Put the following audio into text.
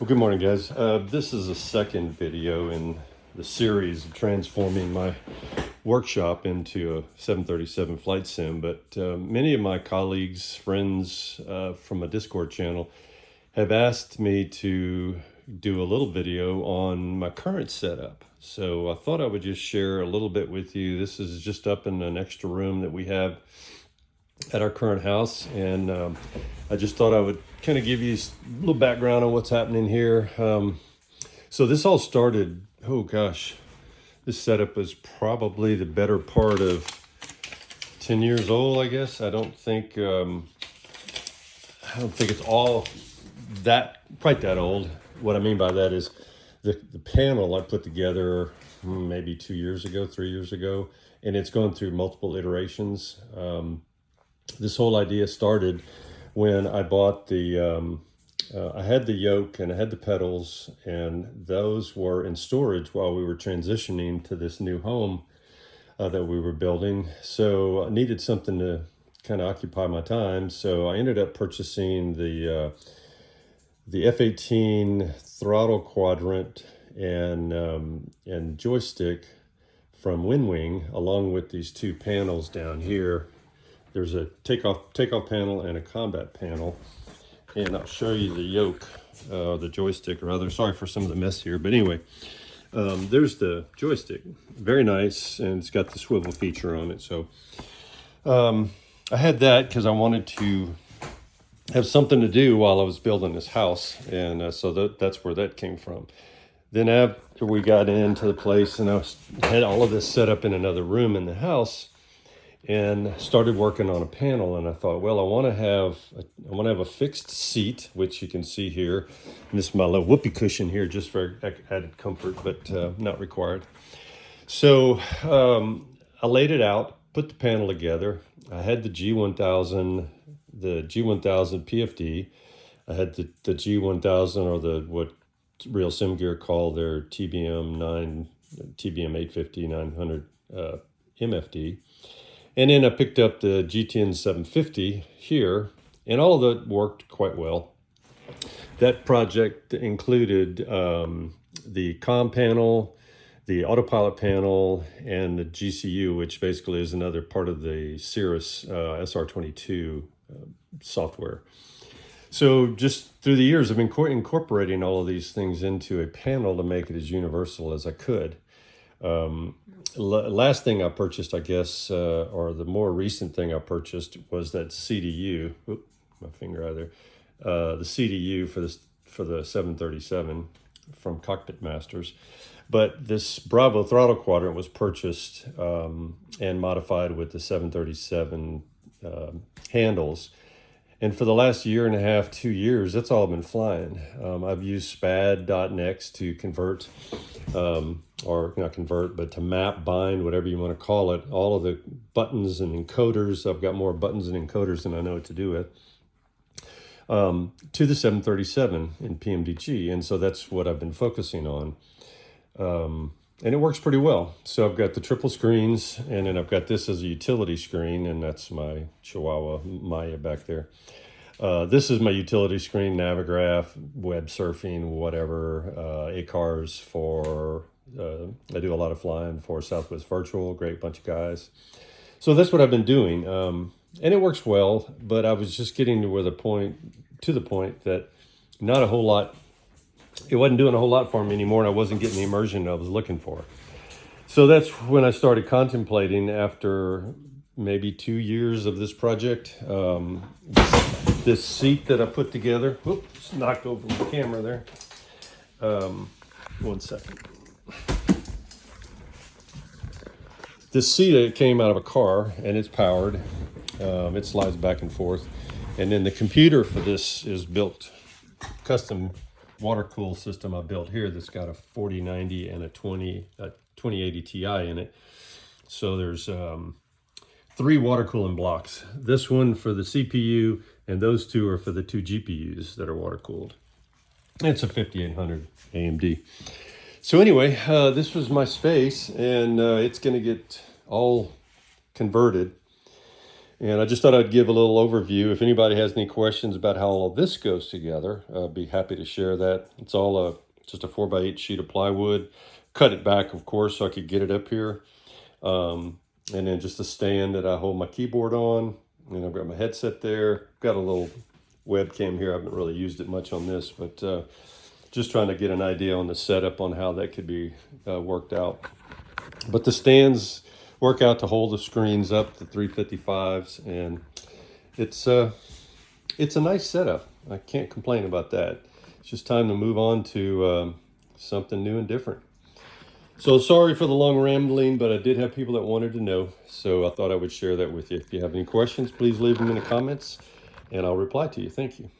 Well, good morning, guys. This is the second video in the series of transforming my workshop into a 737 flight sim. But many of my colleagues, friends from a Discord channel have asked me to do a little video on my current setup. So I thought I would just share a little bit with you. This is just up in an extra room that we have at our current house, and I just thought I would kind of give you a little background on what's happening here. So this all started, oh gosh, this setup was probably the better part of 10 years old, I guess. I don't think it's all that quite that old. What I mean by that is the panel I put together maybe 2 years ago, 3 years ago, and it's gone through multiple iterations. This whole idea started when I bought I had the yoke and I had the pedals, and those were in storage while we were transitioning to this new home that we were building. So I needed something to kind of occupy my time. So I ended up purchasing the F-18 throttle quadrant and joystick from WinWing, along with these two panels down here. There's a takeoff panel and a combat panel, and I'll show you the yoke, the joystick rather. Sorry for some of the mess here, but anyway, there's the joystick. Very nice, and it's got the swivel feature on it. So I had that because I wanted to have something to do while I was building this house, and so that's where that came from. Then after we got into the place, and I had all of this set up in another room in the house, and started working on a panel, and I thought, well, I want to have a fixed seat, which you can see here. And this is my little whoopee cushion here, just for added comfort, but not required. So I laid it out, put the panel together. I had the G1000 PFD. I had the G1000, or what Real Sim Gear call their TBM 850 900 MFD. And then I picked up the GTN 750 here, and all of that worked quite well. That project included the comm panel, the autopilot panel, and the GCU, which basically is another part of the Cirrus SR22 software. So just through the years, I've been incorporating all of these things into a panel to make it as universal as I could. Last thing I purchased, I guess, or the more recent thing I purchased, was that CDU. Oop, my finger out of there. The CDU for the 737 from Cockpit Masters. But this Bravo throttle quadrant was purchased and modified with the 737 handles. And for the last year and a half, 2 years, that's all I've been flying. I've used SPAD.next to convert, or not convert, but to map, bind, whatever you want to call it, all of the buttons and encoders. I've got more buttons and encoders than I know what to do with, to the 737 in PMDG. And so that's what I've been focusing on. And it works pretty well. So I've got the triple screens, and then I've got this as a utility screen, and that's my Chihuahua Maya back there. This is my utility screen, Navigraph, web surfing, whatever, ACARS for, I do a lot of flying for Southwest Virtual, great bunch of guys. So that's what I've been doing, and it works well, but I was just getting to the point that not a whole lot, it wasn't doing a whole lot for me anymore, and I wasn't getting the immersion I was looking for. So that's when I started contemplating, after maybe 2 years of this project, this seat that I put together. Whoops, knocked over the camera there. 1 second. This seat came out of a car, and it's powered. It slides back and forth. And then the computer for this is built, custom water cool system I built here, that's got a 4090 and a 2080 Ti in it. So there's 3 water cooling blocks. This one for the CPU, and those 2 are for the 2 GPUs that are water cooled. It's a 5800 AMD. So anyway, this was my space, and it's going to get all converted. And I just thought I'd give a little overview. If anybody has any questions about how all of this goes together, I'd be happy to share that. It's all just a 4x8 sheet of plywood. Cut it back, of course, so I could get it up here. And then just a stand that I hold my keyboard on. And I've got my headset there. Got a little webcam here. I haven't really used it much on this, but just trying to get an idea on the setup on how that could be worked out. But the stands work out to hold the screens up, the 355s, and it's a nice setup. I can't complain about that. It's just time to move on to something new and different. So sorry for the long rambling, but I did have people that wanted to know, so I thought I would share that with you. If you have any questions, please leave them in the comments, and I'll reply to you. Thank you.